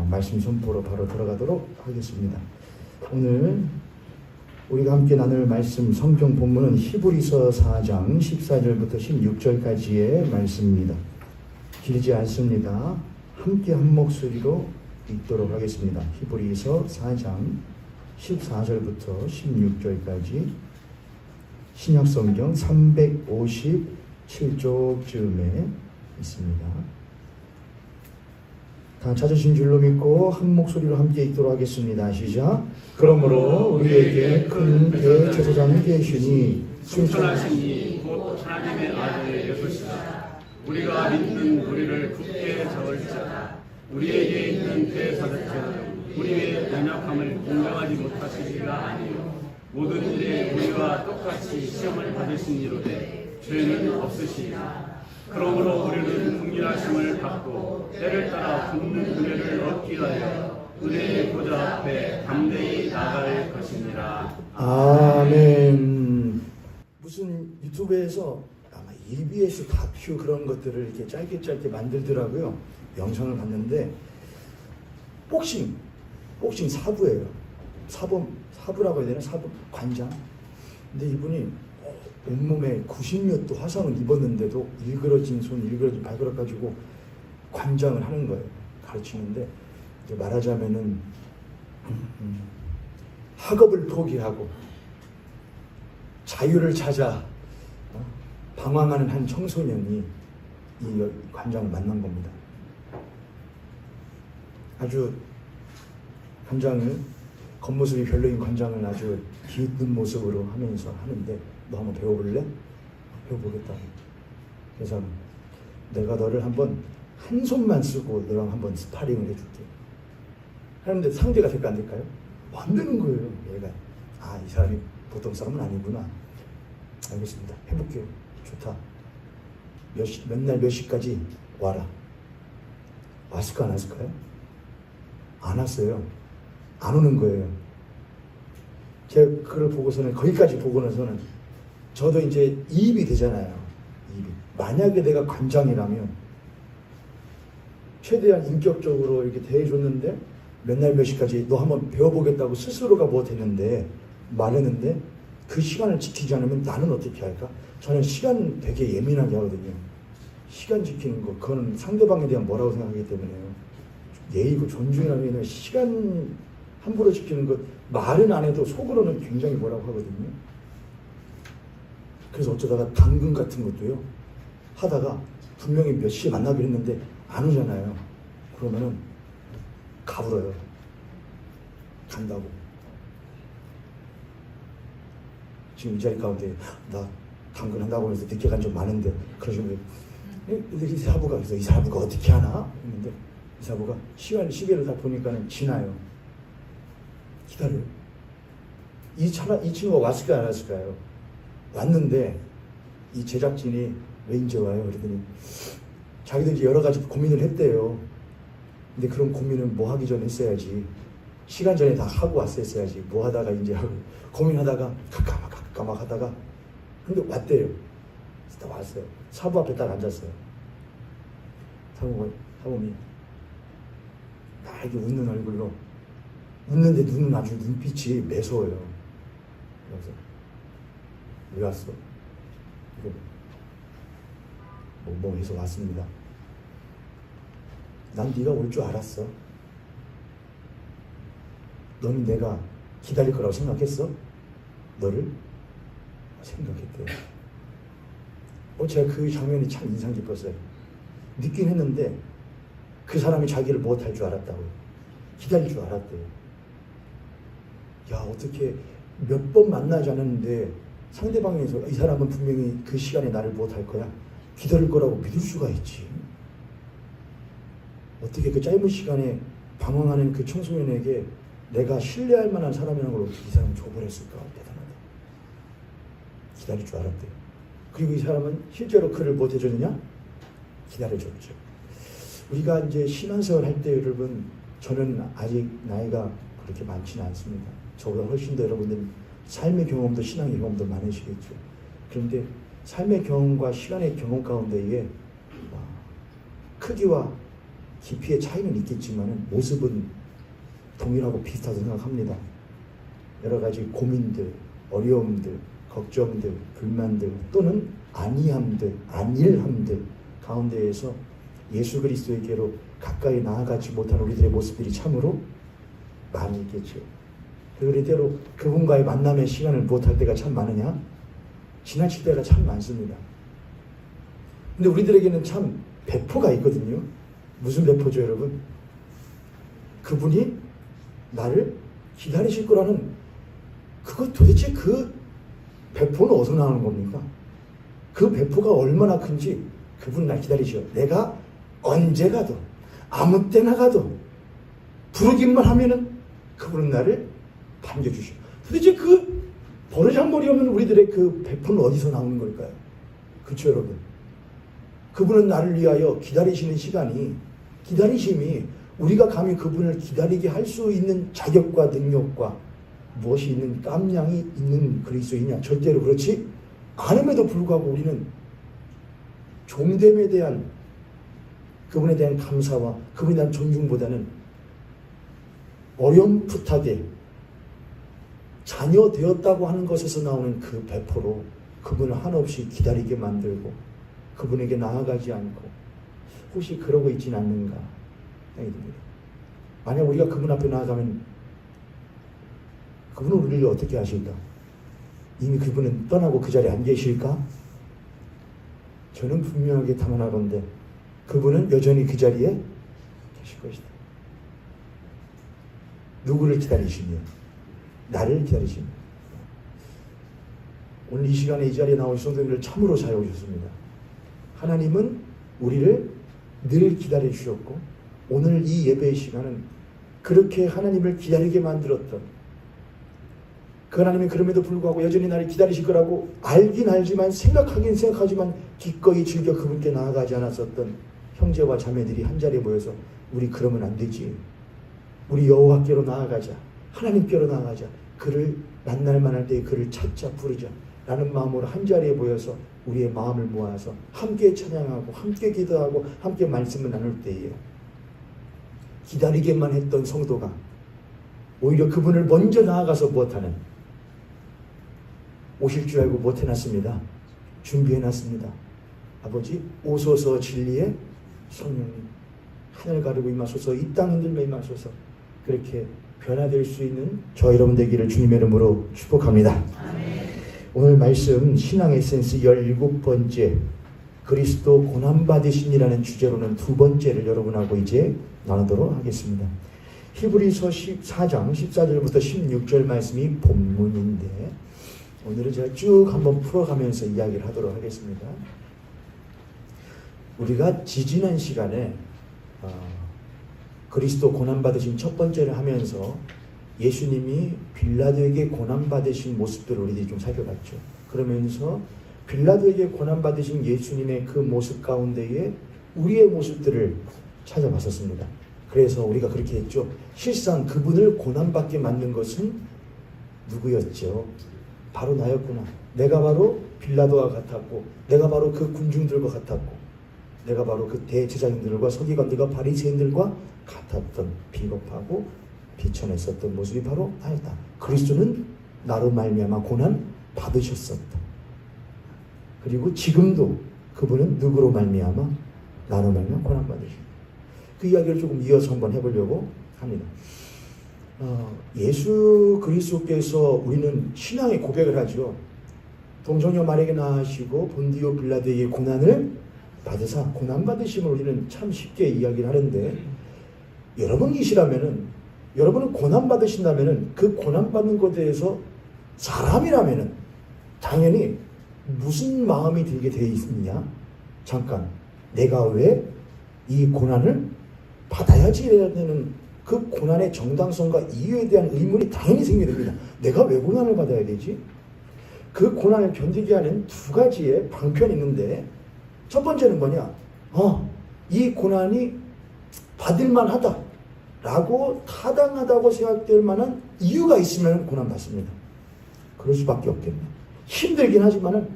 말씀 선포로 바로 들어가도록 하겠습니다. 오늘 우리가 함께 나눌 말씀 성경 본문은 히브리서 4장 14절부터 16절까지의 말씀입니다. 길지 않습니다. 함께 한 목소리로 읽도록 하겠습니다. 히브리서 4장 14절부터 16절까지 신약성경 357쪽쯤에 있습니다. 다 찾으신 줄로 믿고 한 목소리로 함께 읽도록 하겠습니다. 시작. 그러므로 우리에게 큰 대제사장이 계시니 승천하신 이 곧 하나님의 아들 예수시다. 우리가 믿는 우리를 굳게 잡을지어다. 우리에게 있는 대사자처럼 우리의 연약함을 공정하지 못하시리라 아니요 모든 일에 우리와 똑같이 시험을 받으신 이로되 죄는 없으시리라. 그러므로 우리는 긍휼하심을 받고 때를 따라 굽는 은혜를 얻기 위하여 은혜의 보좌 앞에 담대히 나아갈 것입니다. 아멘. 무슨 유튜브에서 아마 EBS 다큐 그런 것들을 이렇게 짧게 만들더라고요. 영상을 봤는데 복싱 사부예요. 사부라고 해야 되나? 사부 관장. 근데 이분이 온몸에 90몇 도 화상을 입었는데도 일그러진 손, 일그러진 발가락 가지고 관장을 하는 거예요. 가르치는데 이제 말하자면은 학업을 포기하고 자유를 찾아 방황하는 한 청소년이 이 관장을 만난 겁니다. 아주 관장을 겉모습이 별로인 관장을 아주 기웃는 모습으로 하면서 하는데 너 한번 배워볼래? 배워보겠다. 그래서 내가 너를 한번 한 손만 쓰고 너랑 한번 스파링을 해줄게. 하는데 상대가 될까 안 될까요? 안 되는 거예요. 얘가 이 사람이 보통 사람은 아니구나. 알겠습니다. 해볼게요. 좋다. 몇 날 몇 시까지 와라. 왔을까 안 왔을까요? 안 왔어요. 안 오는 거예요. 제가 그걸 보고서는 거기까지 보고 나서는 저도 이제 이입이 되잖아요. 만약에 내가 관장이라면 최대한 인격적으로 이렇게 대해줬는데 몇 날 몇 시까지 너 한번 배워보겠다고 스스로가 뭐 되는데 말했는데 그 시간을 지키지 않으면 나는 어떻게 할까? 저는 시간 되게 예민하게 하거든요. 시간 지키는 거 그거는 상대방에 대한 뭐라고 생각하기 때문에요. 예의고 존중이라는 게 시간 함부로 지키는 것 말은 안 해도 속으로는 굉장히 뭐라고 하거든요. 그래서 어쩌다가 당근 같은 것도요 하다가 분명히 몇 시에 만나기로 했는데 안 오잖아요. 그러면은 가불어요. 간다고. 지금 이 자리 가운데 나 당근 한다고 해서 늦게 간 적 많은데 그러시면 근데 이 사부가 그래서 이 사부가 어떻게 하나 했는데 이 사부가 시계를 다 보니까는 지나요. 기다려요. 이 친구가 왔을까요 안 왔을까요? 왔는데 이 제작진이 왜 이제 와요? 그러더니 자기도 이제 여러 가지 고민을 했대요. 근데 그런 고민은 뭐 하기 전에 했어야지. 시간 전에 다 하고 왔어야지. 뭐 하다가 이제 하고 고민하다가 가까막 하다가 근데 왔대요. 그래서 다 왔어요. 사부 앞에 딱 앉았어요. 사부님이 나 이렇게 웃는 얼굴로 웃는데 눈은 아주 눈빛이 매서워요. 그래서 왜 왔어? 뭐 해서 왔습니다. 난 네가 올 줄 알았어. 너는 내가 기다릴 거라고 생각했어? 너를? 생각했대요. 제가 그 장면이 참 인상 깊었어요. 늦긴 했는데 그 사람이 자기를 못할 줄 알았다고요. 기다릴 줄 알았대요. 야, 어떻게 몇 번 만나지 않았는데 상대방에서 이 사람은 분명히 그 시간에 나를 못할 거야. 기다릴 거라고 믿을 수가 있지. 어떻게 그 짧은 시간에 방황하는 그 청소년에게 내가 신뢰할 만한 사람이라는 걸 어떻게 이 사람은 줘버렸을까? 대단하다. 기다릴 줄 알았대요. 그리고 이 사람은 실제로 그를 못 해줬느냐? 기다려줬죠. 우리가 이제 신앙생활 할 때 여러분, 저는 아직 나이가 그렇게 많지는 않습니다. 저보다 훨씬 더 여러분들 삶의 경험도 신앙의 경험도 많으시겠죠. 그런데 삶의 경험과 시간의 경험 가운데 이게 크기와 깊이의 차이는 있겠지만 모습은 동일하고 비슷하다고 생각합니다. 여러 가지 고민들, 어려움들, 걱정들, 불만들 또는 아니함들, 안일함들 가운데에서 예수 그리스도에게로 가까이 나아가지 못한 우리들의 모습들이 참으로 많이 있겠죠. 그대로 그분과의 만남의 시간을 못할 때가 참 많으냐? 지나칠 때가 참 많습니다. 근데 우리들에게는 참 배포가 있거든요. 무슨 배포죠, 여러분? 그분이 나를 기다리실 거라는 그거 도대체 그 배포는 어디서 나오는 겁니까? 그 배포가 얼마나 큰지 그분 날 기다리셔. 내가 언제 가도 아무 때나 가도 부르기만 하면은 그분은 나를 반겨주셔. 도대체 그 버르장머리 없는 우리들의 그 배포는 어디서 나오는 걸까요? 그렇죠, 여러분? 그분은 나를 위하여 기다리시는 시간이, 기다리심이 우리가 감히 그분을 기다리게 할 수 있는 자격과 능력과 무엇이 있는 깜냥이 있는 그리스도이냐? 절대로 그렇지 않음에도 불구하고 우리는 종됨에 대한 그분에 대한 감사와 그분에 대한 존중보다는 어렴풋하게 자녀 되었다고 하는 것에서 나오는 그 배포로 그분을 한없이 기다리게 만들고 그분에게 나아가지 않고 혹시 그러고 있지는 않는가 생각이 듭니다. 만약 우리가 그분 앞에 나아가면 그분은 우리를 어떻게 하실까? 이미 그분은 떠나고 그 자리에 안 계실까? 저는 분명하게 탐험하건대 그분은 여전히 그 자리에 계실 것이다. 누구를 기다리시며? 나를 기다리시며. 오늘 이 시간에 이 자리에 나오신 성도님들 참으로 잘 오셨습니다. 하나님은 우리를 늘 기다려주셨고 오늘 이 예배의 시간은 그렇게 하나님을 기다리게 만들었던 그 하나님은 그럼에도 불구하고 여전히 나를 기다리실 거라고 알긴 알지만 생각하긴 생각하지만 기꺼이 즐겨 그분께 나아가지 않았었던 형제와 자매들이 한자리에 모여서 우리 그러면 안 되지. 우리 여호와께로 나아가자. 하나님께로 나아가자. 그를 만날 만할 때에 그를 찾자 부르자 라는 마음으로 한자리에 모여서 우리의 마음을 모아서 함께 찬양하고 함께 기도하고 함께 말씀을 나눌 때에 기다리게만 했던 성도가 오히려 그분을 먼저 나아가서 무엇하는 오실 줄 알고 못 해놨습니다. 준비해놨습니다. 아버지 오소서 진리의 성령님 하늘 가르고 임하소서 이 땅 흔들며 임하소서 그렇게 변화될 수 있는 저 여러분 되기를 주님의 이름으로 축복합니다. 아멘. 오늘 말씀 신앙 에센스 17번째 그리스도 고난받으심이라는 주제로는 두 번째를 여러분하고 이제 나누도록 하겠습니다. 히브리서 14장 14절부터 16절 말씀이 본문인데 오늘은 제가 쭉 한번 풀어가면서 이야기를 하도록 하겠습니다. 우리가 지지난 시간에 그리스도 고난받으신 첫 번째를 하면서 예수님이 빌라도에게 고난받으신 모습들을 우리들이 좀 살펴봤죠. 그러면서 빌라도에게 고난받으신 예수님의 그 모습 가운데에 우리의 모습들을 찾아봤었습니다. 그래서 우리가 그렇게 했죠. 실상 그분을 고난받게 만든 것은 누구였죠? 바로 나였구나. 내가 바로 빌라도와 같았고 내가 바로 그 군중들과 같았고 내가 바로 그 대제사장들과 서기관들과 바리새인들과 같았던 비겁하고 비천했었던 모습이 바로 나였다. 그리스도는 나로 말미암아 고난 받으셨었다. 그리고 지금도 그분은 누구로 말미암아 나로 말미암아 고난 받으십니다. 그 이야기를 조금 이어서 한번 해보려고 합니다. 예수 그리스도께서 우리는 신앙의 고백을 하죠. 동정녀 마리아에게 나으시고 본디오 빌라도에게 고난을 받으사 고난 받으심을 우리는 참 쉽게 이야기를 하는데 여러분이시라면은 여러분은 고난 받으신다면은 그 고난 받는 것에 대해서 사람이라면은 당연히 무슨 마음이 들게 되어 있느냐? 잠깐 내가 왜 이 고난을 받아야지 되는 그 고난의 정당성과 이유에 대한 의문이 당연히 생기게 됩니다. 내가 왜 고난을 받아야 되지? 그 고난을 견디게 하는 두 가지의 방편이 있는데 첫 번째는 뭐냐? 이 고난이 받을만하다 라고 타당하다고 생각될 만한 이유가 있으면 고난받습니다. 그럴 수밖에 없겠네. 힘들긴 하지만은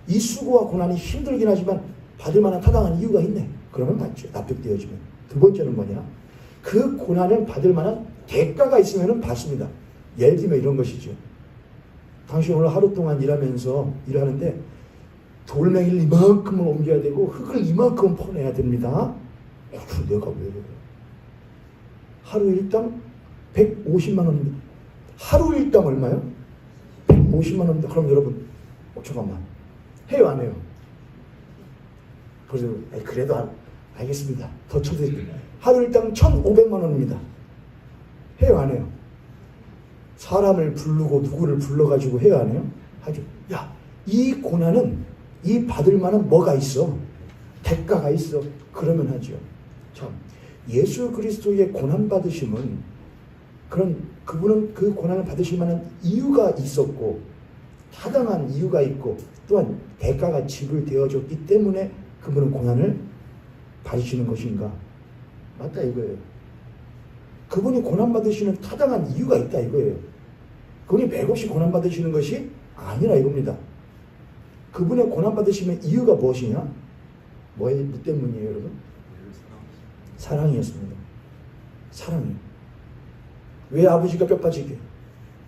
이 수고와 고난이 힘들긴 하지만 받을 만한 타당한 이유가 있네. 그러면 받죠. 납득되어지면. 두 번째는 뭐냐? 그 고난을 받을 만한 대가가 있으면 받습니다. 예를 들면 이런 것이죠. 당신 오늘 하루 동안 일하는데 돌멩이를 이만큼을 옮겨야 되고 흙을 이만큼 퍼내야 됩니다. 내가 왜 그래? 하루 일당 150만 원입니다. 하루 일당 얼마요? 150만 원입니다. 그럼 여러분, 잠깐만. 해요, 안 해요? 그래도 알겠습니다. 더 쳐드릴게요. 하루 일당 1,500만 원입니다. 해요, 안 해요? 사람을 부르고 누구를 불러가지고 해요, 안 해요? 하죠. 야, 이 고난은 이 받을 만한 뭐가 있어? 대가가 있어. 그러면 하죠. 참, 예수 그리스도의 고난 받으심은 그분은 그 고난을 받으실 만한 이유가 있었고 타당한 이유가 있고 또한 대가가 지불되어졌기 때문에 그분은 고난을 받으시는 것인가? 맞다 이거예요. 그분이 고난 받으시는 타당한 이유가 있다 이거예요. 그분이 맥없이 고난 받으시는 것이 아니라 이겁니다. 그분의 고난 받으시는 이유가 무엇이냐? 뭐 때문이에요, 여러분? 사랑이었습니다. 사랑이요. 왜 아버지가 뼈 빠지게?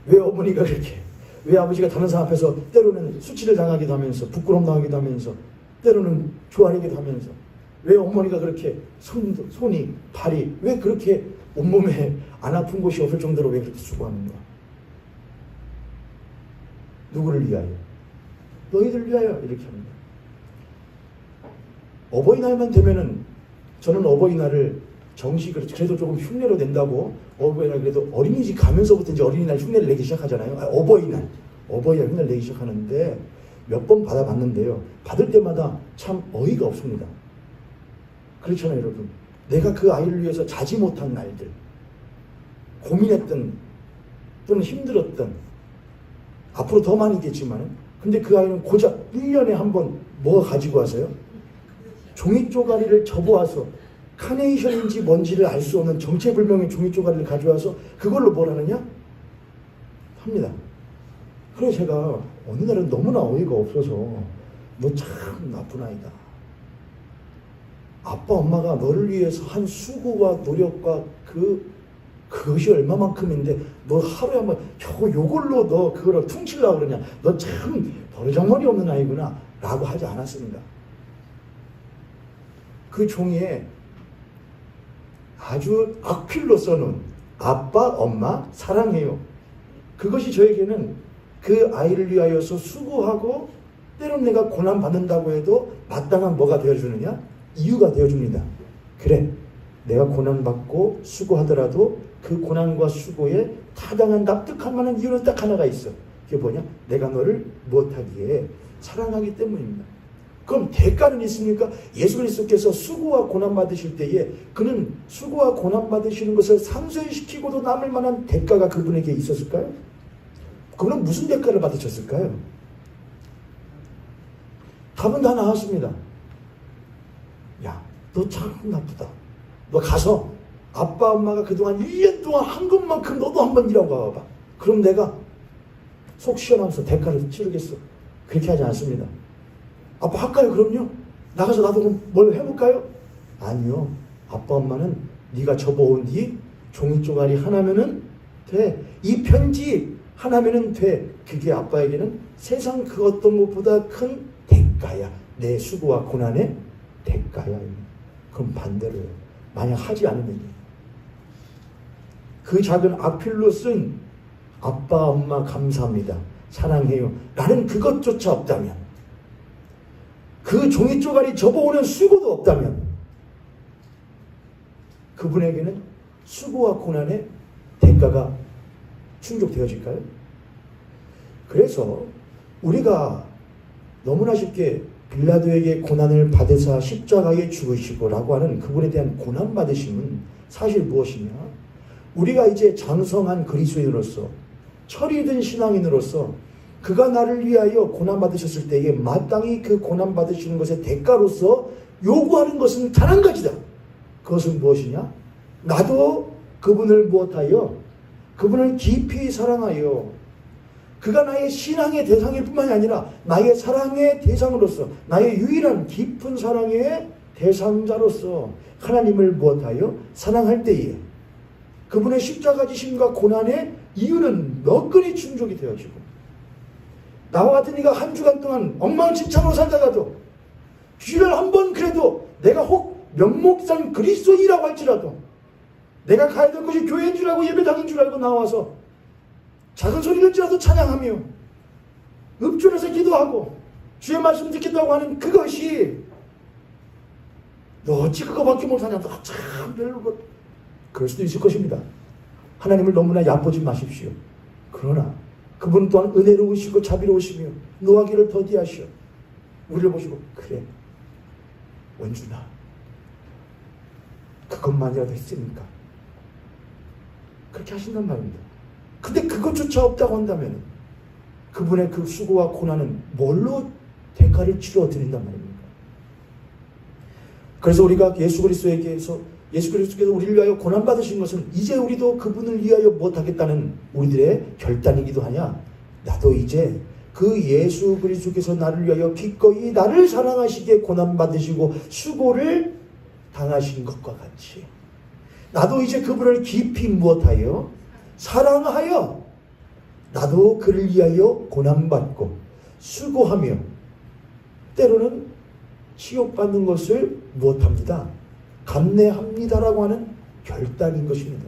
왜 어머니가 그렇게? 왜 아버지가 다른 사람 앞에서 때로는 수치를 당하기도 하면서 부끄러움 당하기도 하면서 때로는 조아리기도 하면서 왜 어머니가 그렇게 손이 발이 왜 그렇게 온몸에 안 아픈 곳이 없을 정도로 왜 그렇게 수고하는가? 누구를 위하여? 너희들 위하여 이렇게 합니다. 어버이날만 되면은 저는 어버이날을 정식으로 그래도 조금 흉내로 낸다고 어버이날 그래도 어린이집 가면서부터 이제 어린이날 흉내를 내기 시작하잖아요. 어버이날 흉내를 내기 시작하는데 몇 번 받아봤는데요. 받을 때마다 참 어이가 없습니다. 그렇잖아요, 여러분. 내가 그 아이를 위해서 자지 못한 날들, 고민했던 또는 힘들었던 앞으로 더 많이겠지만 근데 그 아이는 고작 1년에 한 번 뭐 가지고 와서요? 종이 쪼가리를 접어와서 카네이션인지 뭔지를 알 수 없는 정체불명의 종이 쪼가리를 가져와서 그걸로 뭘 하느냐? 합니다. 그래서 제가 어느 날은 너무나 어이가 없어서 너 참 나쁜 아이다. 아빠 엄마가 너를 위해서 한 수고와 노력과 그것이 얼마만큼인데 너 하루에 한번 요걸로 너 그거를 퉁치려고 그러냐. 너 참 버르장머리 없는 아이구나 라고 하지 않았습니다. 그 종이에 아주 악필로 써놓은 아빠, 엄마, 사랑해요. 그것이 저에게는 그 아이를 위하여서 수고하고 때론 내가 고난받는다고 해도 마땅한 뭐가 되어주느냐? 이유가 되어줍니다. 그래, 내가 고난받고 수고하더라도 그 고난과 수고에 타당한 납득할 만한 이유는 딱 하나가 있어. 그게 뭐냐? 내가 너를 무엇하기에 사랑하기 때문입니다. 그럼 대가는 있습니까? 예수 그리스도께서 수고와 고난 받으실 때에 그는 수고와 고난 받으시는 것을 상쇄시키고도 남을 만한 대가가 그분에게 있었을까요? 그분은 무슨 대가를 받으셨을까요? 답은 다 나왔습니다. 야, 너 참 나쁘다. 너 가서 아빠 엄마가 그동안 1년 동안 한 것만큼 너도 한번 일하고 와봐. 그럼 내가 속 시원하면서 대가를 치르겠어. 그렇게 하지 않습니다. 아빠 할까요? 그럼요. 나가서 나도 뭘 해볼까요? 아니요. 아빠 엄마는 네가 접어온 이 종이 쪼가리 하나면은 돼. 이 편지 하나면은 돼. 그게 아빠에게는 세상 그 어떤 것보다 큰 대가야. 내 수고와 고난의 대가야. 그럼 반대로요. 만약 하지 않으면 그 작은 악필로 쓴 아빠 엄마 감사합니다. 사랑해요. 라는 그것조차 없다면 그 종이 쪼가리 접어오는 수고도 없다면 그분에게는 수고와 고난의 대가가 충족되어질까요? 그래서 우리가 너무나 쉽게 빌라도에게 고난을 받으사 십자가에 죽으시고 라고 하는 그분에 대한 고난 받으심은 사실 무엇이냐? 우리가 이제 장성한 그리스도인으로서 철이 든 신앙인으로서 그가 나를 위하여 고난 받으셨을 때에 마땅히 그 고난 받으시는 것의 대가로서 요구하는 것은 단 한 가지다. 그것은 무엇이냐? 나도 그분을 무엇하여? 그분을 깊이 사랑하여 그가 나의 신앙의 대상일 뿐만이 아니라 나의 사랑의 대상으로서 나의 유일한 깊은 사랑의 대상자로서 하나님을 무엇하여 사랑할 때에 그분의 십자가 지심과 고난의 이유는 너끈히 충족이 되어지고, 나와 같은 이가 한 주간 동안 엉망진창으로 살다가도 주일날 한 번 그래도 내가 혹 명목상 그리스도인이라고 할지라도 내가 가야 될 것이 교회인 줄 알고 예배당인 줄 알고 나와서 작은 소리를지라도 찬양하며 읍줄에서 기도하고 주의 말씀 듣겠다고 하는 그것이 너 어찌 그거밖에 못하냐, 너 참 별로. 그럴 수도 있을 것입니다. 하나님을 너무나 얕보지 마십시오. 그러나 그분 또한 은혜로우시고 자비로우시며 노하기를 더디하시오. 우리를 보시고 그래 원준아, 그것만이라도 했으니까 그렇게 하신단 말입니다. 근데 그것조차 없다고 한다면 그분의 그 수고와 고난은 뭘로 대가를 치러 드린단 말입니까? 그래서 우리가 예수 그리스도께서 우리를 위하여 고난받으신 것은 이제 우리도 그분을 위하여 못하겠다는 우리들의 결단이기도 하냐? 나도 이제 그 예수 그리스도께서 나를 위하여 기꺼이 나를 사랑하시기에 고난받으시고 수고를 당하신 것과 같이 나도 이제 그분을 깊이 무엇하여 사랑하여 나도 그를 위하여 고난받고 수고하며 때로는 치욕받는 것을 무엇합니다? 감내합니다라고 하는 결단인 것입니다.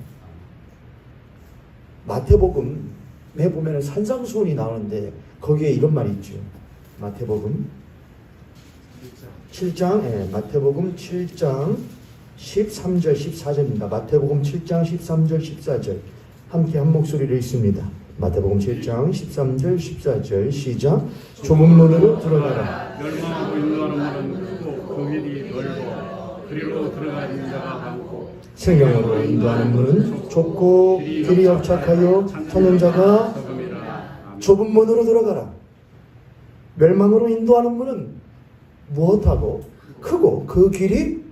마태복음에 보면 산상수훈이 나오는데 거기에 이런 말이 있죠. 마태복음 7장, 마태복음 7장 13절 14절입니다. 마태복음 7장 13절 14절 함께 한 목소리를 읽습니다. 마태복음 7장 13절 14절 시작. 좁은 문으로 들어가라. 멸망으로 인도하는 문은 크고 그 길이 넓어 그리로 들어가는 자가 많고 생명으로 인도하는 문은 좁고 길이 협착하여 찾는 자가 적음이라. 좁은 문으로 들어가라. 멸망으로 인도하는 문은 무엇하고 크고 그 길이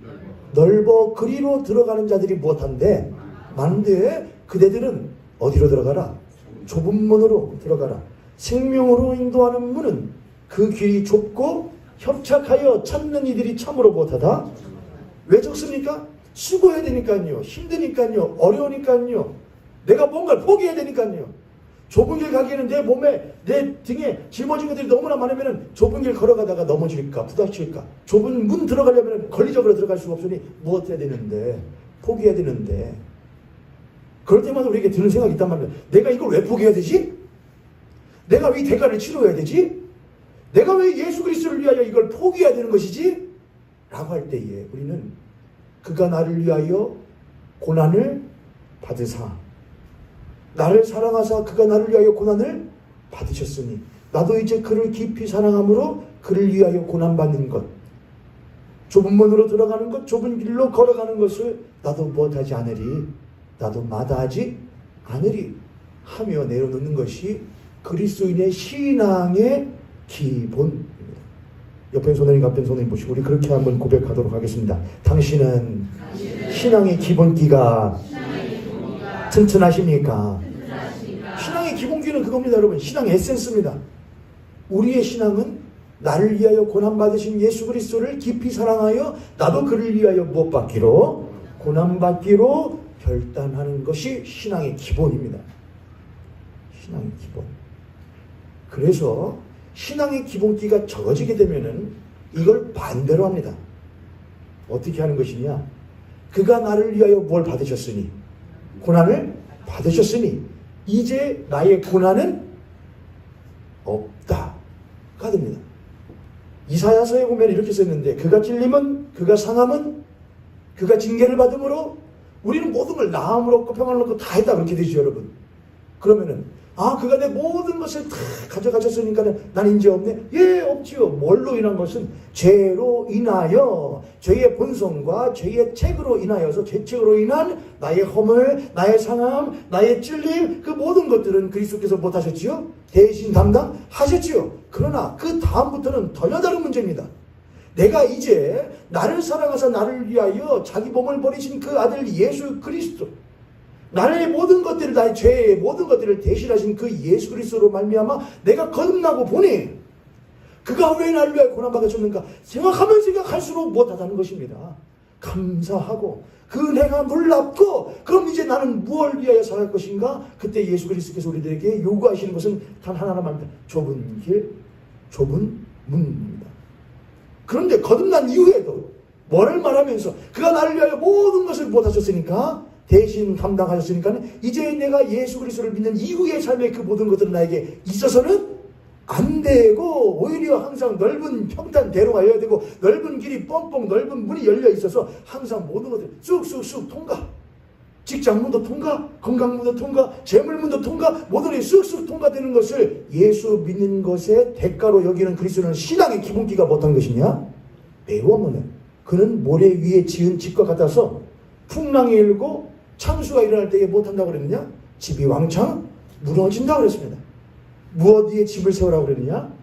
넓어 그리로 들어가는 자들이 무엇한데 많은데 그대들은 어디로 들어가라? 좁은 문으로 들어가라. 생명으로 인도하는 문은 그 길이 좁고 협착하여 찾는 이들이 참으로 무엇하다? 왜 적습니까? 수고해야 되니까요. 힘드니까요. 어려우니까요. 내가 뭔가를 포기해야 되니까요. 좁은 길 가기에는 내 몸에 내 등에 짊어진 것들이 너무나 많으면 좁은 길 걸어가다가 넘어질까 부닥칠까. 좁은 문 들어가려면 권리적으로 들어갈 수가 없으니 무엇해야 되는데 포기해야 되는데 그럴 때마다 우리에게 드는 생각이 있단 말이에요. 내가 이걸 왜 포기해야 되지? 내가 왜 이 대가를 치러야 되지? 내가 왜 예수 그리스도를 위하여 이걸 포기해야 되는 것이지? 라고 할 때에 우리는 그가 나를 위하여 고난을 받으사 나를 사랑하사 그가 나를 위하여 고난을 받으셨으니 나도 이제 그를 깊이 사랑함으로 그를 위하여 고난받는 것, 좁은 문으로 들어가는 것, 좁은 길로 걸어가는 것을 나도 무엇하지 않으리, 나도 마다하지 않으리 하며 내려놓는 것이 그리스도인의 신앙의 기본입니다. 옆에 손님 앞에 손님 보시고 우리 그렇게 한번 고백하도록 하겠습니다. 당신은 신앙의 기본기가 튼튼하십니까? 신앙의 기본기는 그겁니다, 여러분. 신앙의 에센스입니다. 우리의 신앙은 나를 위하여 고난받으신 예수 그리스도를 깊이 사랑하여 나도 그를 위하여 무엇 받기로? 고난받기로 결단하는 것이 신앙의 기본입니다. 신앙의 기본. 그래서 신앙의 기본기가 적어지게 되면은 이걸 반대로 합니다. 어떻게 하는 것이냐? 그가 나를 위하여 뭘 받으셨으니? 고난을 받으셨으니 이제 나의 고난은 없다가 됩니다. 이사야서에 보면 이렇게 썼는데 그가 찔림은 그가 상함은 그가 징계를 받음으로 우리는 모든 걸 나음을 얻고 평안을 얻고 다 했다 그렇게 되죠, 여러분. 그러면은 그가 내 모든 것을 다 가져가셨으니까 난 이제 없네? 예, 없지요. 뭘로 인한 것은 죄로 인하여 죄의 본성과 죄의 책으로 인하여서 죄책으로 인한 나의 허물, 나의 상함, 나의 찔림 그 모든 것들은 그리스도께서 못하셨지요? 대신 담당하셨지요. 그러나 그 다음부터는 전혀 다른 문제입니다. 내가 이제 나를 사랑하사 나를 위하여 자기 몸을 버리신 그 아들 예수 그리스도, 나의 모든 것들을, 나의 죄의 모든 것들을 대신하신 그 예수 그리스도로 말미암아 내가 거듭나고 보니 그가 왜 나를 위하여 고난받으셨는가 생각하면 생각할수록 못하다는 것입니다. 감사하고 그 은혜가 놀랍고 그럼 이제 나는 무엇을 위하여 살아갈 것인가? 그때 예수 그리스도께서 우리들에게 요구하시는 것은 단 하나만입니다. 좁은 길, 좁은 문입니다. 그런데 거듭난 이후에도 뭐를 말하면서 그가 나를 위하여 모든 것을 못하셨으니까 대신 감당하셨으니까 이제 내가 예수 그리스도를 믿는 이후의 삶의 그 모든 것들은 나에게 있어서는 안 되고 오히려 항상 넓은 평탄 대로가 열려야 되고 넓은 길이 뻥뻥 넓은 문이 열려 있어서 항상 모든 것들 쑥쑥쑥 통과. 직장문도 통과, 건강문도 통과, 재물문도 통과, 모든 것이 쑥쑥 통과되는 것을 예수 믿는 것의 대가로 여기는 그리스도는 신앙의 기본기가 못한 것이냐? 매우 없는. 그는 모래 위에 지은 집과 같아서 풍랑이 일고 창수가 일어날 때에 못한다고 그랬느냐? 집이 왕창 무너진다고 그랬습니다. 무엇 위에 집을 세우라고 그랬느냐?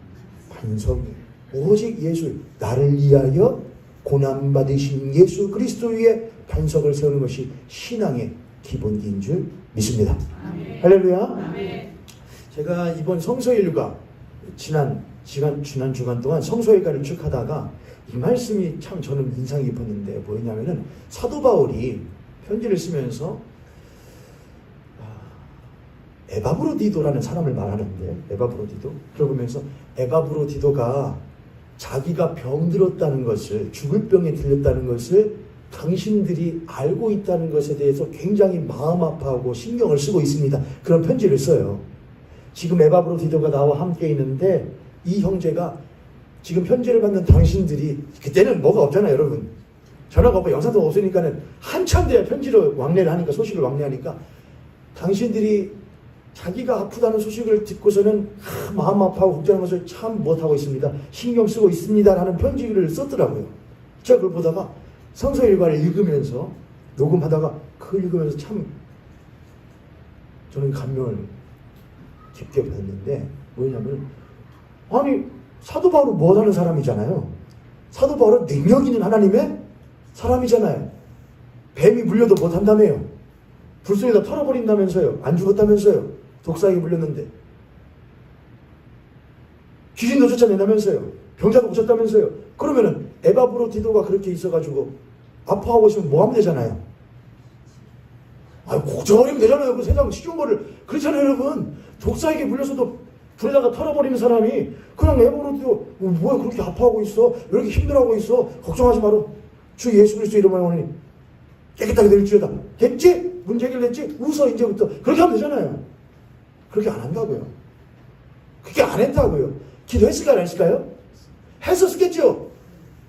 반석 위에. 오직 예수, 나를 위하여 고난받으신 예수 그리스도 위에 반석을 세우는 것이 신앙의 기본기인 줄 믿습니다. 아멘. 할렐루야. 아멘. 제가 이번 성서일과 지난 주간 동안 성서일과를 쭉 하다가 이 말씀이 참 저는 인상 깊었는데 뭐였냐면은 사도 바울이 편지를 쓰면서 에바브로디도라는 사람을 말하는데 에바브로디도 그러면서 에바브로디도가 자기가 병들었다는 것을 죽을 병에 들렸다는 것을 당신들이 알고 있다는 것에 대해서 굉장히 마음 아파하고 신경을 쓰고 있습니다. 그런 편지를 써요. 지금 에바브로디도가 나와 함께 있는데 이 형제가 지금 편지를 받는 당신들이 그때는 뭐가 없잖아요 여러분. 전화가 없고 영상도 없으니까는 한참 돼야 편지로 왕래를 하니까 소식을 왕래하니까 당신들이 자기가 아프다는 소식을 듣고서는 마음 아파하고 걱정하는 것을 참 못하고 있습니다. 신경 쓰고 있습니다. 라는 편지를 썼더라고요. 제가 그걸 보다가 성서 일과를 읽으면서 녹음하다가 그걸 읽으면서 참 저는 감명을 깊게 받았는데 뭐냐면 아니 사도 바울은 뭐하는 사람이잖아요. 사도 바울은 능력 있는 하나님의 사람이잖아요. 뱀이 물려도 못한다며요. 불속에다 털어버린다면서요. 안 죽었다면서요. 독사에게 물렸는데 귀신도 쫓아낸다면서요. 병자도 고쳤다면서요. 그러면은 에바브로디도가 그렇게 있어가지고 아파하고 있으면 뭐 하면 되잖아요. 고쳐버리면 되잖아요. 그 세상 쉬운 거를. 그렇잖아요 여러분. 독사에게 물려서도 불에다가 털어버리는 사람이 그냥 에바브로디도 뭐야 그렇게 아파하고 있어. 왜 이렇게 힘들어하고 있어. 걱정하지 마라. 주 예수 그리스도 이름으로 오니 깨끗하게 될지어다. 됐지? 문제 해결됐지? 웃어 이제부터. 그렇게 하면 되잖아요. 그렇게 안 한다고요. 그렇게 안 했다고요. 기도했을까요? 안 했을까요? 했었겠죠.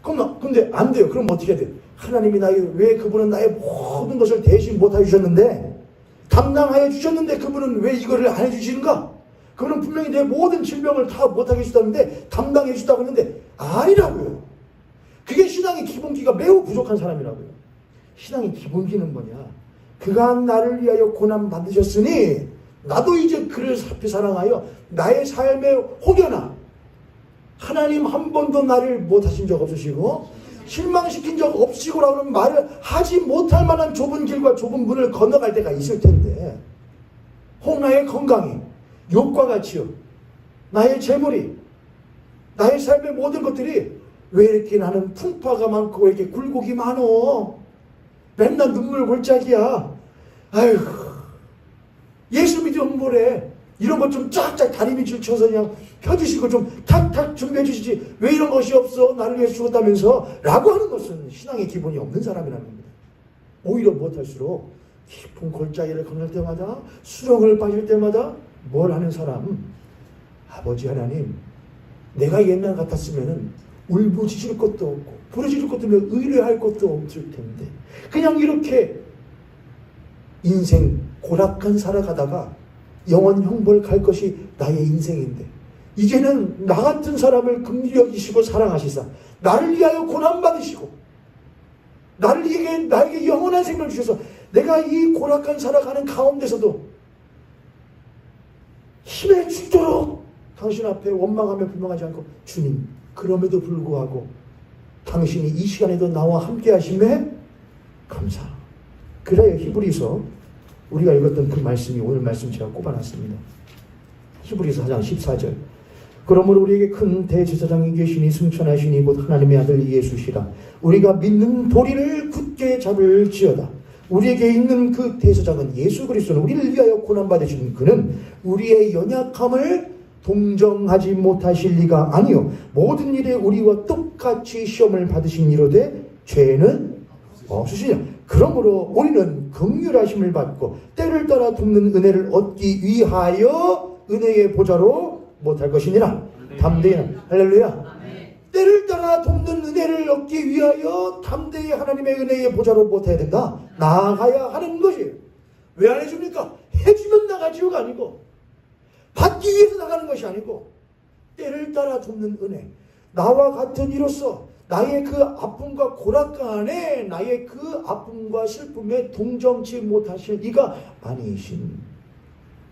근데 안 돼요. 그럼 어떻게 해야 돼요? 하나님이 왜 그분은 나의 모든 것을 대신 못해 주셨는데 감당하여 주셨는데 그분은 왜 이거를 안 해주시는가? 그분은 분명히 내 모든 질병을 다 못하게 해주셨다는데 감당해 주셨다고 했는데 아니라고요. 그게 신앙의 기본기가 매우 부족한 사람이라고요. 신앙의 기본기는 뭐냐? 그가 나를 위하여 고난 받으셨으니 나도 이제 그를 살피 사랑하여 나의 삶에 혹여나 하나님 한 번도 나를 못하신 적 없으시고 실망시킨 적 없으시고라고 하는 말을 하지 못할 만한 좁은 길과 좁은 문을 건너갈 때가 있을 텐데 혹 나의 건강이 욕과 같이요 나의 재물이 나의 삶의 모든 것들이 왜 이렇게 나는 풍파가 많고 왜 이렇게 굴곡이 많어 맨날 눈물 골짜기야 아휴 예수 믿으면 뭐래 이런 것 좀 쫙쫙 다리 밑을 쳐서 그냥 펴주시고 좀 탁탁 준비해 주시지 왜 이런 것이 없어 나를 위해서 죽었다면서 라고 하는 것은 신앙의 기본이 없는 사람이라는 겁니다. 오히려 못할수록 깊은 골짜기를 건널 때마다 수렁을 빠질 때마다 뭘 하는 사람 아버지 하나님 내가 옛날 같았으면은 울부짖을 것도 없고 부르짖을 것도 없고 의뢰할 것도 없을 텐데 그냥 이렇게 인생 고락한 살아가다가 영원 형벌 갈 것이 나의 인생인데 이제는 나 같은 사람을 긍휼히 여기시고 사랑하시사 나를 위하여 고난받으시고 나에게 영원한 생명을 주셔서 내가 이 고락한 살아가는 가운데서도 힘에 죽도록 당신 앞에 원망하며 불망하지 않고 주님 그럼에도 불구하고 당신이 이 시간에도 나와 함께 하심에 감사. 그래야 히브리서 우리가 읽었던 그 말씀이 오늘 말씀 제가 꼽아놨습니다. 히브리서 4장 14절. 그러므로 우리에게 큰 대제사장이 계시니 승천하시니 곧 하나님의 아들 예수시라. 우리가 믿는 도리를 굳게 잡을지어다. 우리에게 있는 그 대제사장은 예수 그리스도는 우리를 위하여 고난받으신 그는 우리의 연약함을 동정하지 못하실 리가 아니요 모든 일에 우리와 똑같이 시험을 받으신 이로되 죄는 없으시냐. 그러므로 우리는 긍휼하심을 받고 때를 따라 돕는 은혜를 얻기 위하여 은혜의 보좌로 못할 것이니라. 담대히 할렐루야. 때를 따라 돕는 은혜를 얻기 위하여 담대히 하나님의 은혜의 보좌로 못해야 된다. 나아가야 하는 것이에요. 왜 안 해줍니까? 해주면 나가지요가 아니고 받기 위해서 나가는 것이 아니고 때를 따라 돕는 은혜. 나와 같은 이로서 나의 그 아픔과 고락간에 나의 그 아픔과 슬픔에 동정치 못하실 이가 아니신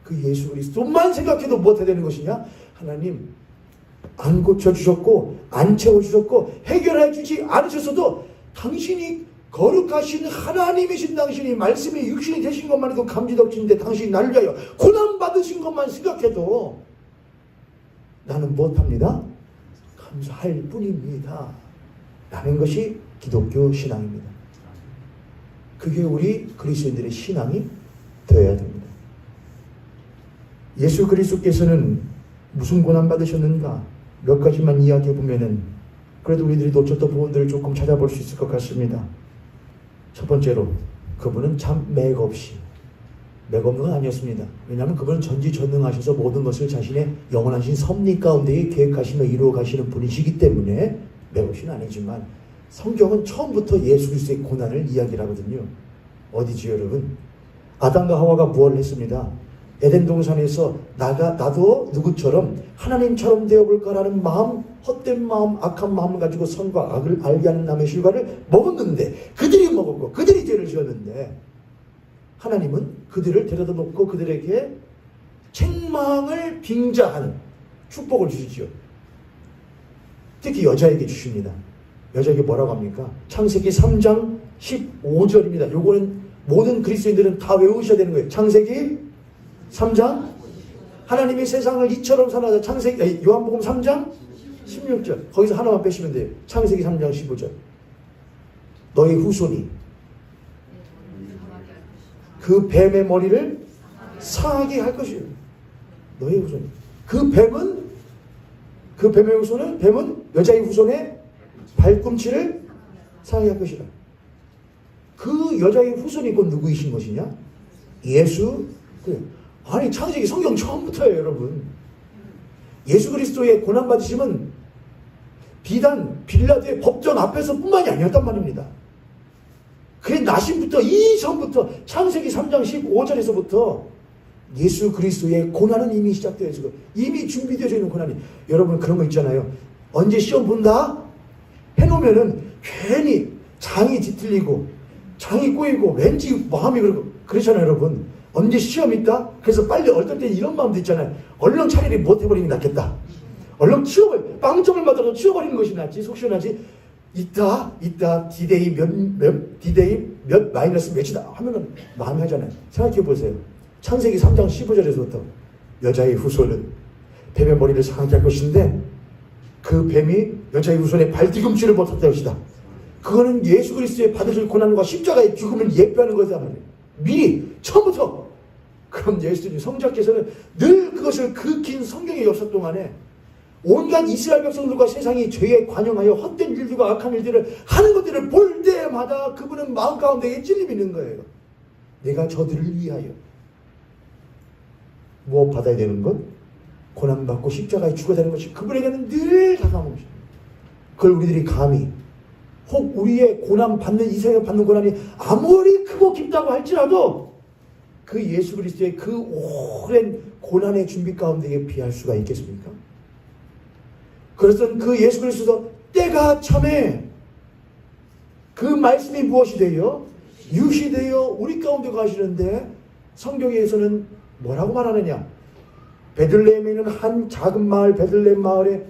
그 예수 그리스도만 생각해도 못해야 되는 것이냐? 하나님 안 고쳐주셨고 안 채워주셨고 해결해 주지 않으셨어도 당신이 거룩하신 하나님이신 당신이 말씀이 육신이 되신 것만 해도 감지덕지인데 당신이 나를 위하여 고난받으신 것만 생각해도 나는 못합니다. 감사할 뿐입니다. 라는 것이 기독교 신앙입니다. 그게 우리 그리스도인들의 신앙이 되어야 됩니다. 예수 그리스도께서는 무슨 고난 받으셨는가 몇 가지만 이야기해 보면은 그래도 우리들이 놓쳤던 부분들을 조금 찾아볼 수 있을 것 같습니다. 첫 번째로 그분은 참 맥없이 맥없는 건 아니었습니다. 왜냐하면 그분은 전지전능하셔서 모든 것을 자신의 영원하신 섭리 가운데 계획하시며 이루어 가시는 분이시기 때문에 맥없이는 아니지만 성경은 처음부터 예수 그리스도의 고난을 이야기를 하거든요. 어디지요 여러분? 아담과 하와가 무엇을 했습니다. 에덴 동산에서 나도 누구처럼 하나님처럼 되어볼까라는 마음, 헛된 마음, 악한 마음을 가지고 선과 악을 알게 하는 남의 실과를 먹었는데 그들이 먹었고 그들이 죄를 지었는데 하나님은 그들을 데려다 놓고 그들에게 책망을 빙자하는 축복을 주시죠. 특히 여자에게 주십니다. 여자에게 뭐라고 합니까? 창세기 3장 15절입니다. 요거는 모든 그리스도인들은 다 외우셔야 되는 거예요. 창세기 3장 하나님이 세상을 이처럼 사랑하사 창세기 요한복음 3장 16절 거기서 하나만 빼시면 돼요. 창세기 3장 15절 너희 후손이 그 뱀의 머리를 상하게 할 것이에요. 너희 후손이 그 뱀의 후손은 뱀은 여자의 후손의 발꿈치를 상하게 할 것이라. 그 여자의 후손이 곧 누구이신 것이냐? 예수 아니 창세기 성경 처음부터예요 여러분. 예수 그리스도의 고난받으심은 비단 빌라도의 법전 앞에서 뿐만이 아니었단 말입니다. 그의 나심부터 이전부터 창세기 3장 15절에서부터 예수 그리스도의 고난은 이미 시작되어 있고 이미 준비되어 있는 고난이 여러분 그런 거 있잖아요. 언제 시험 본다? 해놓으면은 괜히 장이 뒤틀리고 장이 꼬이고 왠지 마음이 그렇잖아요 여러분. 언제 시험 있다? 그래서 빨리 어떨 때 이런 마음도 있잖아요. 얼른 차라리 못해버리는 게 낫겠다. 얼른 빵점을 맞아서 치워버리는 것이 낫지. 속 시원하지. 있다 디데이 몇 마이너스 몇이다 하면은 마음이 하잖아요. 생각해 보세요. 창세기 3장 15절에서부터 여자의 후손은 뱀의 머리를 상하게 할 것인데 그 뱀이 여자의 후손의 발뒤꿈치를 못할 것이다. 그거는 예수 그리스도의 받으실 고난과 십자가의 죽음을 예표하는 거다 말이에요. 미리 처음부터. 그럼 예수님 성자께서는 늘 그것을 그 긴 성경의 역사 동안에 온갖 이스라엘 백성들과 세상이 죄에 관영하여 헛된 일들과 악한 일들을 하는 것들을 볼 때마다 그분은 마음 가운데에 찔림이 있는 거예요. 내가 저들을 위하여 무엇 받아야 되는 것? 고난받고 십자가에 죽어야 되는 것이 그분에게는 늘 다가오는 것입니다. 그걸 우리들이 감히 혹 우리의 고난받는 이 세상에 받는 고난이 아무리 크고 깊다고 할지라도 그 예수 그리스도의 그 오랜 고난의 준비 가운데에 비할 수가 있겠습니까? 그래서 그 예수 그리스도 때가 참에 그 말씀이 무엇이 되어? 유시되어 우리 가운데 가시는데 성경에서는 뭐라고 말하느냐? 베들레헴에는 한 작은 마을 베들레헴 마을에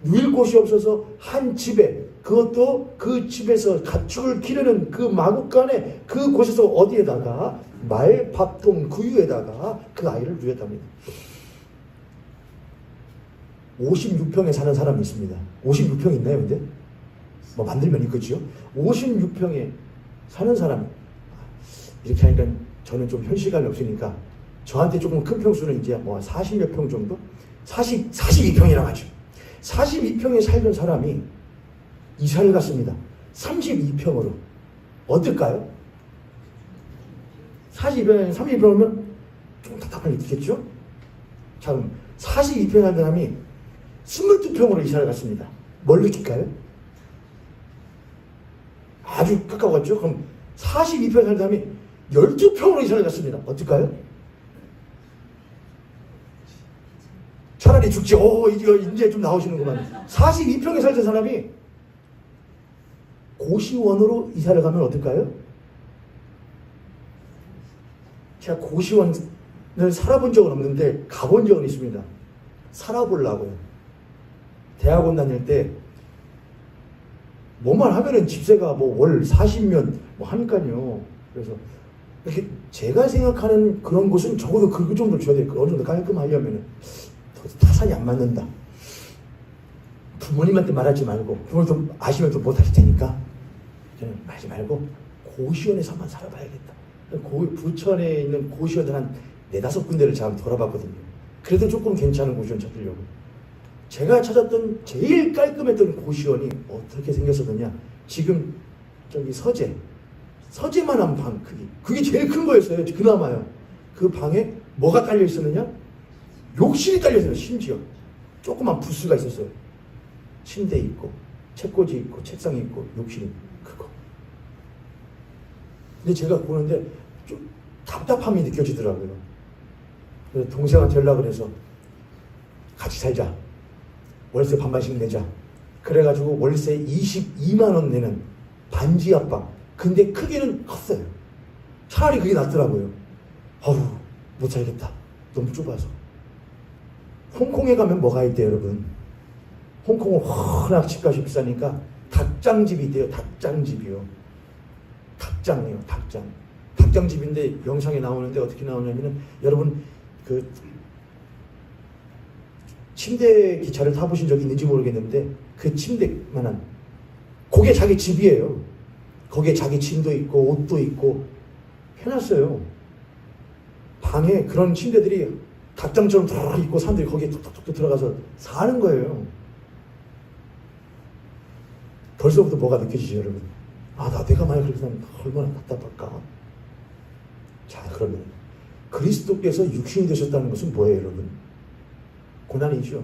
누일 곳이 없어서 한 집에 그것도 그 집에서 가축을 기르는 그 마구간에 그 곳에서 어디에다가 말 밥통 구유에다가 그 아이를 누였답니다. 56평에 사는 사람이 있습니다. 56평 있나요, 근데? 뭐 만들면 있겠죠? 56평에 사는 사람. 이렇게 하니까 저는 좀 현실감이 없으니까 저한테 조금 큰 평수는 이제 뭐 40몇 평 정도? 42평이라고 하죠. 42평에 살던 사람이 이사를 갔습니다. 32평으로. 어떨까요? 32평이면 좀 답답하게 느꼈죠? 자, 그럼 42평 살 사람이 22평으로 이사를 갔습니다. 뭘 느낄까요? 아주 가까웠죠? 그럼 42평 살 사람이 12평으로 이사를 갔습니다. 어떨까요? 차라리 죽지. 이거 이제 좀 나오시는구만. 42평에 살던 사람이 고시원으로 이사를 가면 어떨까요? 제가 고시원을 살아본 적은 없는데 가본 적은 있습니다. 살아보려고요. 대학원 다닐 때 뭐만 하면은 집세가 뭐 월 40면 뭐 하니까요. 그래서 이렇게 제가 생각하는 그런 곳은 적어도 그 정도 줘야 돼요. 어느 정도 깔끔하려면은 타산이 안 맞는다. 부모님한테 말하지 말고 부모님도 아시면 또 못하실 테니까 저는 말하지 말고 고시원에서만 살아봐야겠다. 부천에 있는 고시원들 한 4-5군데를 제가 돌아봤거든요. 그래도 조금 괜찮은 고시원 찾으려고. 제가 찾았던 제일 깔끔했던 고시원이 어떻게 생겼었느냐. 지금 저기 서재만한 방 크기. 그게 제일 큰 거였어요. 그나마요. 그 방에 뭐가 깔려 있었느냐? 욕실이 깔려 있어요. 심지어 조그만 부스가 있었어요. 침대 있고 책꽂이 있고 책상이 있고 욕실이 그거. 근데 제가 보는데 좀 답답함이 느껴지더라고요. 그래서 동생한테 연락을 해서 같이 살자. 월세 반반씩 내자. 그래가지고 월세 22만 원 내는 반지 앞방. 근데 크기는 컸어요. 차라리 그게 낫더라고요. 못 살겠다. 너무 좁아서. 홍콩에 가면 뭐가 있대요, 여러분? 홍콩은 워낙 집값이 비싸니까 닭장집이 있대요. 닭장집이요. 닭장이에요. 닭장집인데 영상에 나오는데 어떻게 나오냐면은 여러분 그 침대 기차를 타보신 적이 있는지 모르겠는데 그 침대만한 그게 자기 집이에요. 거기에 자기 침도 있고 옷도 있고 해놨어요. 방에 그런 침대들이 닭장처럼 다 있고 사람들이 거기에 툭툭툭 들어가서 사는 거예요. 벌써부터 뭐가 느껴지죠, 여러분? 내가 만약 그렇게 살면 얼마나 답답할까? 자, 그러면 그리스도께서 육신이 되셨다는 것은 뭐예요, 여러분? 고난이죠.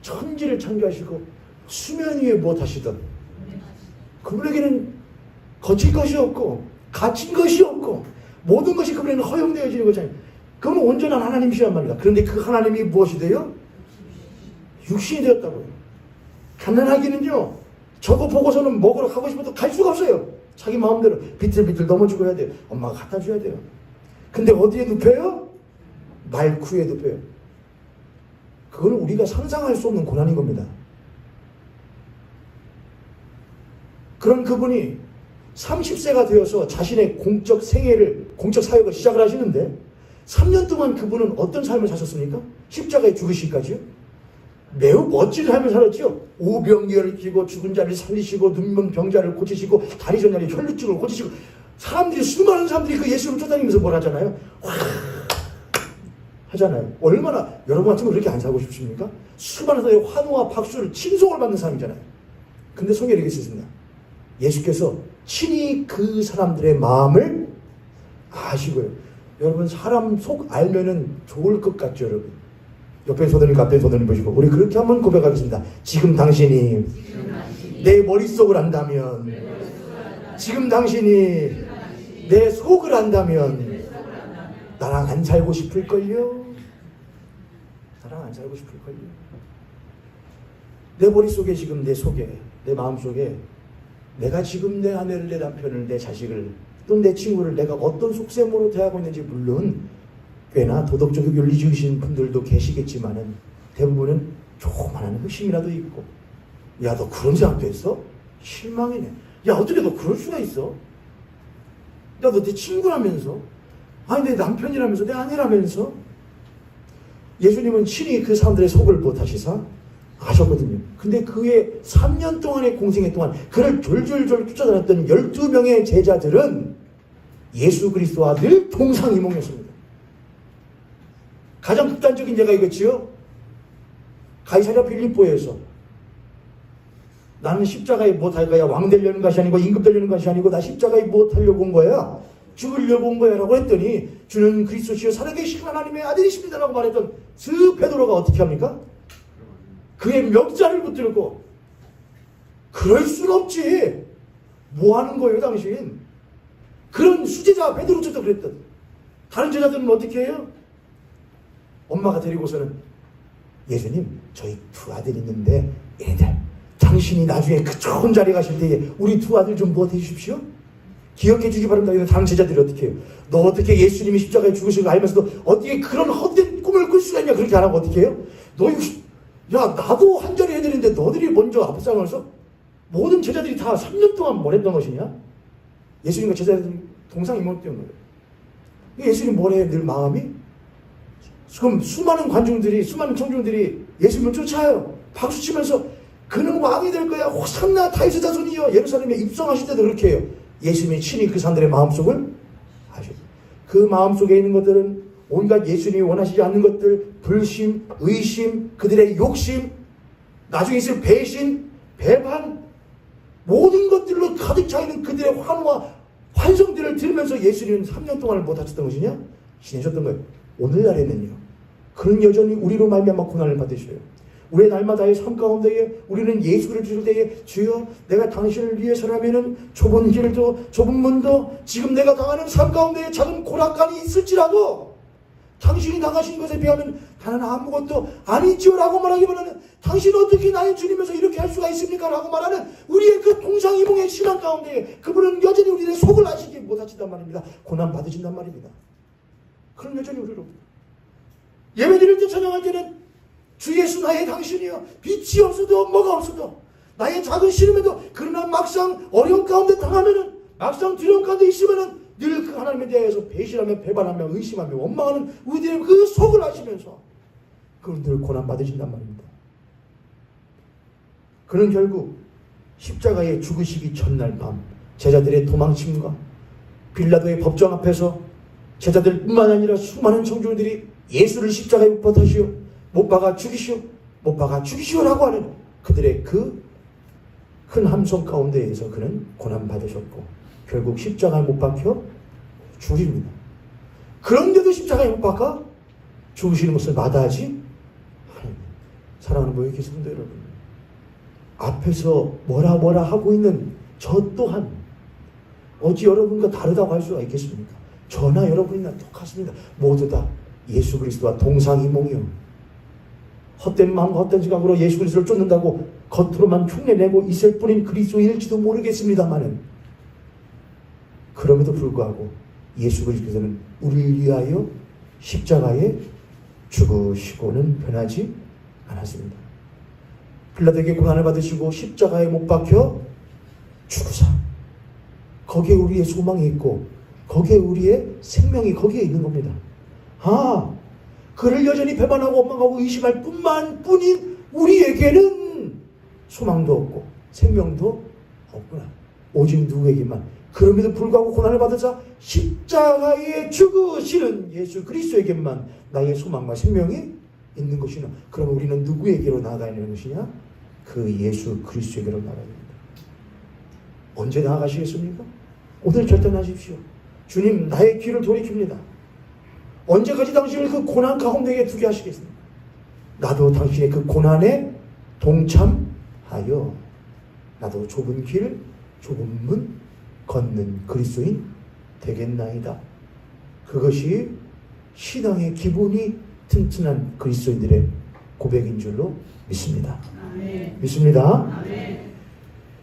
천지를 창조하시고 수면 위에 무엇하시던 그분에게는 거칠 것이 없고 갇힌 것이 없고 모든 것이 그분에게는 허용되어지는 거잖아요. 그분은 온전한 하나님이시란 말이다. 그런데 그 하나님이 무엇이 돼요? 육신이 되었다고요. 가난하기는요. 저거 보고서는 먹으러 가고 싶어도 갈 수가 없어요. 자기 마음대로 비틀비틀 넘어 죽어야 돼요. 엄마가 갖다 줘야 돼요. 근데 어디에 눕혀요? 말쿠에 눕혀요. 그거는 우리가 상상할 수 없는 고난인 겁니다. 그런 그분이 30세가 되어서 자신의 공적 사역을 시작을 하시는데 3년 동안 그분은 어떤 삶을 사셨습니까? 십자가에 죽으시기까지요? 매우 멋진 삶을 살았죠. 오병이어를 끼고 죽은 자를 살리시고 눈먼 병자를 고치시고 다리 전 자리 혈루증을 고치시고 수많은 사람들이 그 예수를 쫓아다니면서 뭘 하잖아요. 하잖아요. 얼마나 여러분 같으면 그렇게 안 살고 싶습니까? 수많은 사람의 환호와 박수를 친송을 받는 사람이잖아요. 근데 성경에 이렇게 있습니다. 예수께서 친히 그 사람들의 마음을 아시고요. 여러분 사람 속 알면은 좋을 것 같죠, 여러분? 옆에 손들니까 앞에 손을 보시고 우리 그렇게 한번 고백하겠습니다. 지금 당신이 내 머릿속을 안다면, 지금 당신이 내 속을 안다면 나랑 안 살고 싶을걸요? 나랑 안 살고 싶을걸요? 내 머릿속에 지금 내 속에 내 마음속에 내가 지금 내 아내를 내 남편을 내 자식을 또 내 친구를 내가 어떤 속셈으로 대하고 있는지 물론 꽤나 도덕적이고 윤리주의신 분들도 계시겠지만은 대부분은 조그마한 의심이라도 있고 야 너 그런 생각도 했어? 실망이네. 야 어떻게 너 그럴 수가 있어? 야 너 내 친구라면서 아니 내 남편이라면서 내 아내라면서 예수님은 친히 그 사람들의 속을 못하시사 아셨거든요. 근데 그의 3년 동안의 공생애 동안 그를 졸졸졸 쫓아다녔던 12명의 제자들은 예수 그리스도와 늘 동상이몽이었습니다. 가장 극단적인 예가 이거지요. 가이사랴 빌립보에서 나는 십자가에 못할 거야. 왕 되려는 것이 아니고 임금 되려는 것이 아니고 나 십자가에 못하려고 온 거야. 죽으려고 온 거야 라고 했더니 주는 그리스도시요 살아계신 하나님의 아들이십니다 라고 말했던 그 베드로가 어떻게 합니까? 그의 명자를 붙들고 그럴 순 없지. 뭐 하는 거예요 당신? 그런 수제자 베드로조차 그랬던. 다른 제자들은 어떻게 해요? 엄마가 데리고서는 예수님 저희 두 아들 있는데 얘들 당신이 나중에 그 좋은 자리에 가실 때에 우리 두 아들 좀 도와해 주십시오. 기억해 주기 바랍니다. 다른 제자들이 어떻게 해요? 너 어떻게 예수님이 십자가에 죽으신 걸 알면서도 어떻게 그런 헛된 꿈을 꿀 수가 있냐? 그렇게 안 하고 어떻게 해요? 너 이거 야 나도 한 자리 해드리는데 너들이 먼저 앞장서서 모든 제자들이 다 3년 동안 뭘 했던 것이냐? 예수님과 제자들이 동상이몽했던 거예요. 예수님 뭐래 늘 마음이? 그럼 수많은 관중들이 수많은 청중들이 예수님을 쫓아요. 박수치면서 그는 왕이 될 거야. 호산나 다윗의 자손이여. 예루살렘에 입성하실 때도 그렇게 해요. 예수님이 친히 그 사람들의 마음속을 아셔. 그 마음속에 있는 것들은 온갖 예수님이 원하시지 않는 것들, 불심, 의심, 그들의 욕심, 나중에 있을 배신, 배반, 모든 것들로 가득 차 있는 그들의 환호와 환성들을 들으면서 예수님은 3년 동안을 못 하셨던 것이냐? 지내셨던 거예요. 오늘날에는요. 그는 여전히 우리로 말미암아 고난을 받으셔요. 우리의 날마다의 삶 가운데에 우리는 예수를 주실 때에 주여 내가 당신을 위해서라면은 좁은 길도 좁은 문도 지금 내가 당하는 삶 가운데에 작은 고락간이 있을지라도 당신이 당하신 것에 비하면 나는 아무것도 아니지요 라고 말하기보다는 당신 어떻게 나의 주님에서 이렇게 할 수가 있습니까? 라고 말하는 우리의 그 동상이몽의 신앙 가운데에 그분은 여전히 우리의 속을 아시지 못하신단 말입니다. 고난 받으신단 말입니다. 그럼 여전히 우리로 예배 드릴 때 찬양할 때는 주 예수 나의 당신이여 빛이 없어도 뭐가 없어도 나의 작은 시름에도 그러나 막상 어려운 가운데 당하면은 막상 두려움 가운데 있으면은 늘 그 하나님에 대해서 배신하며 배반하며 의심하며 원망하는 우리들의 그 속을 아시면서 그는 늘 고난 받으신단 말입니다. 그는 결국 십자가에 죽으시기 전날 밤 제자들의 도망침과 빌라도의 법정 앞에서 제자들뿐만 아니라 수많은 청중들이 예수를 십자가에 못 박으시오 못 박아 죽이시오 못 박아 죽이시오라고 하는 그들의 그 큰 함성 가운데에서 그는 고난 받으셨고 결국 십자가에 못 박혀 죽입니다. 그런데도 십자가에 못 박아 죽으시는 것을 마다하지 사랑하는 모여 계신 분들 여러분, 앞에서 뭐라 하고 있는 저 또한 어찌 여러분과 다르다고 할 수가 있겠습니까? 저나 여러분이나 똑같습니다. 모두 다 예수 그리스도와 동상이몽이요. 헛된 마음과 헛된 생각으로 예수 그리스도를 쫓는다고 겉으로만 흉내내고 있을 뿐인 그리스도인일지도 모르겠습니다만은 그럼에도 불구하고 예수 그리스도는 우리를 위하여 십자가에 죽으시고는 변하지 않았습니다. 빌라도에게 고난을 받으시고 십자가에 못 박혀 죽으사 거기에 우리의 소망이 있고 거기에 우리의 생명이 거기에 있는 겁니다. 그를 여전히 배반하고 원망하고 의심할 뿐인 우리에게는 소망도 없고 생명도 없구나. 오직 누구에게만. 그럼에도 불구하고 고난을 받으사 십자가에 죽으시는 예수 그리스도에게만 나의 소망과 생명이 있는 것이나 그럼 우리는 누구에게로 나아가야 하는 것이냐? 그 예수 그리스도에게로 나아가야 됩니다. 언제 나아가시겠습니까? 오늘 결단하십시오. 주님 나의 귀를 돌이킵니다. 언제까지 당신을 그 고난 가운데에 두게 하시겠습니까? 나도 당신의 그 고난에 동참하여 나도 좁은 길 좁은 문 걷는 그리스도인 되겠나이다. 그것이 신앙의 기본이 튼튼한 그리스도인들의 고백인 줄로 믿습니다. 아멘. 믿습니다. 아멘.